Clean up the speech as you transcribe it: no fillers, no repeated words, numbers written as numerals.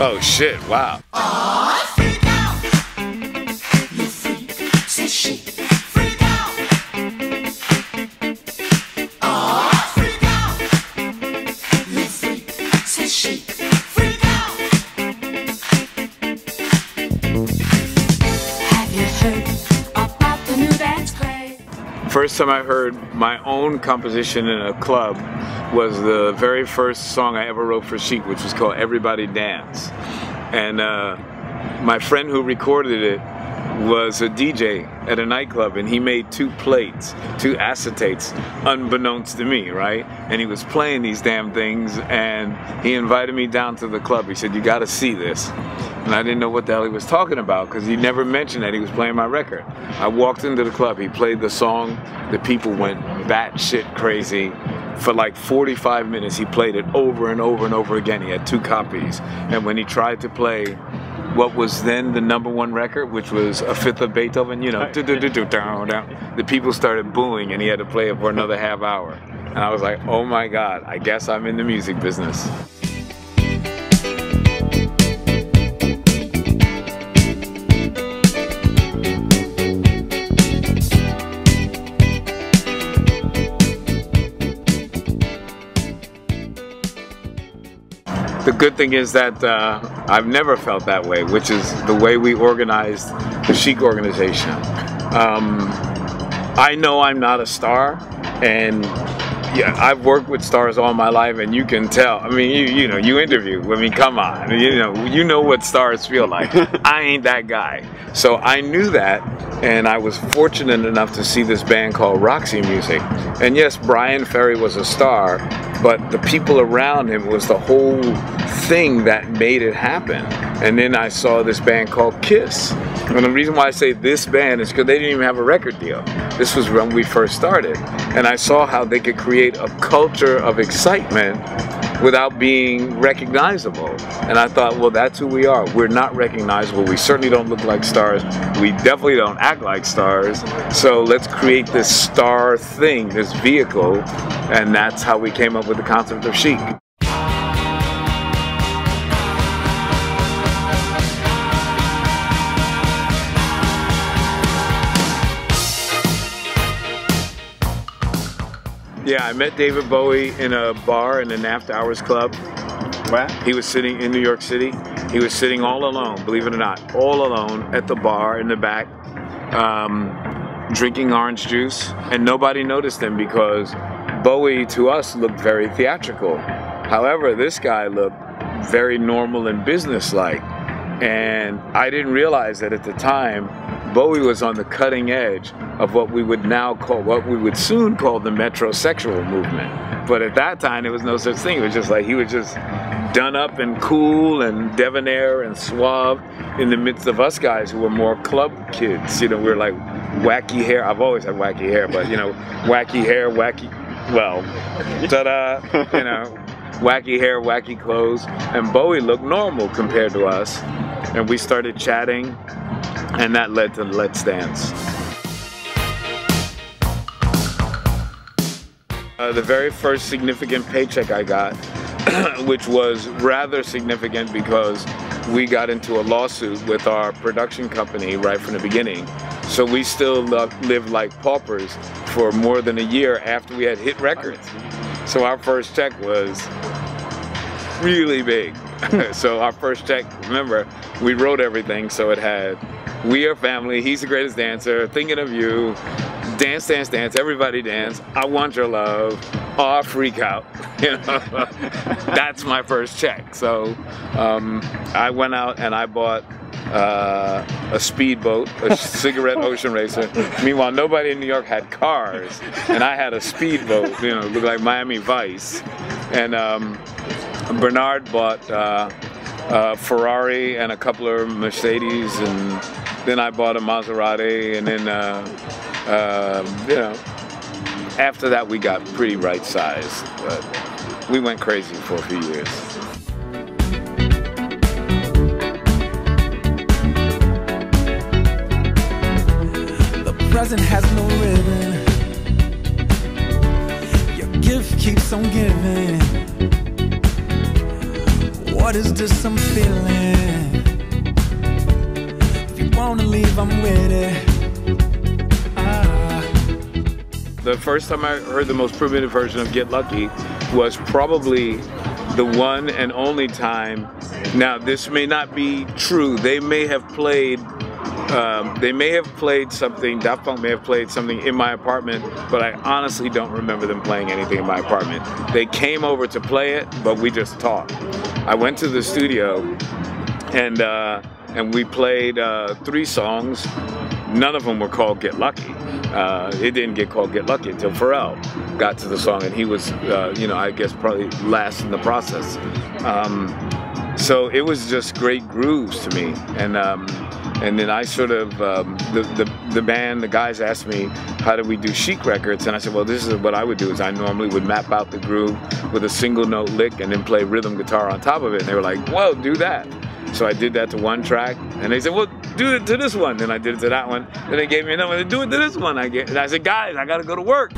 Oh shit, wow. Freak out. You freak, say she. Freak out. Freak out. You freak, say she. Freak out. Have you heard about the new dance craze? First time I heard my own composition in a club was the very first song I ever wrote for Chic, which was called Everybody Dance. And my friend who recorded it was a DJ at a nightclub, and he made 2 plates, 2 acetates, unbeknownst to me, right? And he was playing these damn things, and he invited me down to the club. He said, "You gotta see this." And I didn't know what the hell he was talking about, because he never mentioned that he was playing my record. I walked into the club, he played the song, the people went batshit crazy. For like 45 minutes, he played it over and over and over again. He had 2 copies. And when he tried to play what was then the #1 record, which was a fifth of Beethoven, you know, the people started booing, and he had to play it for another half hour. And I was like, oh my God, I guess I'm in the music business. The good thing is that I've never felt that way, which is the way we organized the Chic organization. I know I'm not a star, and yeah, I've worked with stars all my life, and you can tell. I mean, you know, you interview. I mean, come on, you know what stars feel like. I ain't that guy, so I knew that, and I was fortunate enough to see this band called Roxy Music. And yes, Brian Ferry was a star, but the people around him was the whole thing that made it happen. And then I saw this band called Kiss. And the reason why I say this band is because they didn't even have a record deal. This was when we first started. And I saw how they could create a culture of excitement without being recognizable. And I thought, well, that's who we are. We're not recognizable. We certainly don't look like stars. We definitely don't act like stars. So let's create this star thing, this vehicle. And that's how we came up with the concept of Chic. Yeah, I met David Bowie in a bar in an after-hours club. What? He was sitting in New York City. He was sitting all alone, believe it or not, all alone at the bar in the back, drinking orange juice, and nobody noticed him because Bowie, to us, looked very theatrical. However, this guy looked very normal and businesslike. And I didn't realize that at the time, Bowie was on the cutting edge of what we would now call, what we would soon call the metrosexual movement. But at that time, there was no such thing. It was just like, he was just done up and cool and debonair and suave in the midst of us guys who were more club kids. You know, we were like wacky hair. I've always had wacky hair, but you know, wacky hair, wacky, well, ta-da, you know, wacky hair, wacky clothes. And Bowie looked normal compared to us. And we started chatting, and that led to Let's Dance. The very first significant paycheck I got, which was rather significant because we got into a lawsuit with our production company right from the beginning. So we still lived like paupers for more than a year after we had hit records. So our first check was really big. So our first check, remember, we wrote everything, so it had "We Are Family," "He's the Greatest Dancer," "Thinking of You," "Dance, Dance, Dance," "Everybody Dance," "I Want Your Love," "Aw, Freak Out." You know, that's my first check. So I went out and I bought a speedboat, a cigarette ocean racer. Meanwhile, nobody in New York had cars, and I had a speedboat, you know, looked like Miami Vice. And Bernard bought a Ferrari and a couple of Mercedes, and then I bought a Maserati, and then, you know, after that we got pretty right-sized, but we went crazy for a few years. The present has no ribbon. Your gift keeps on giving. What is this I'm feeling? If you wanna leave, I'm with it. The first time I heard the most primitive version of Get Lucky was probably the one and only time. Now, this may not be true. They may have played something, Daft Punk may have played something in my apartment, but I honestly don't remember them playing anything in my apartment. They came over to play it, but we just talked. I went to the studio and we played 3 songs. None of them were called Get Lucky. It didn't get called Get Lucky until Pharrell got to the song, and he was, I guess probably last in the process. So it was just great grooves to me, and then I sort of the band, the guys asked me, how do we do chic records? And I said, well, this is what I would do. Is I normally would map out the groove with a single note lick and then play rhythm guitar on top of it. And they were like, well, do that. So I did that to one track, and they said, well, do it to this one. Then I did it to that one. Then they gave me another one, do it to this one. And I said, guys, I gotta go to work.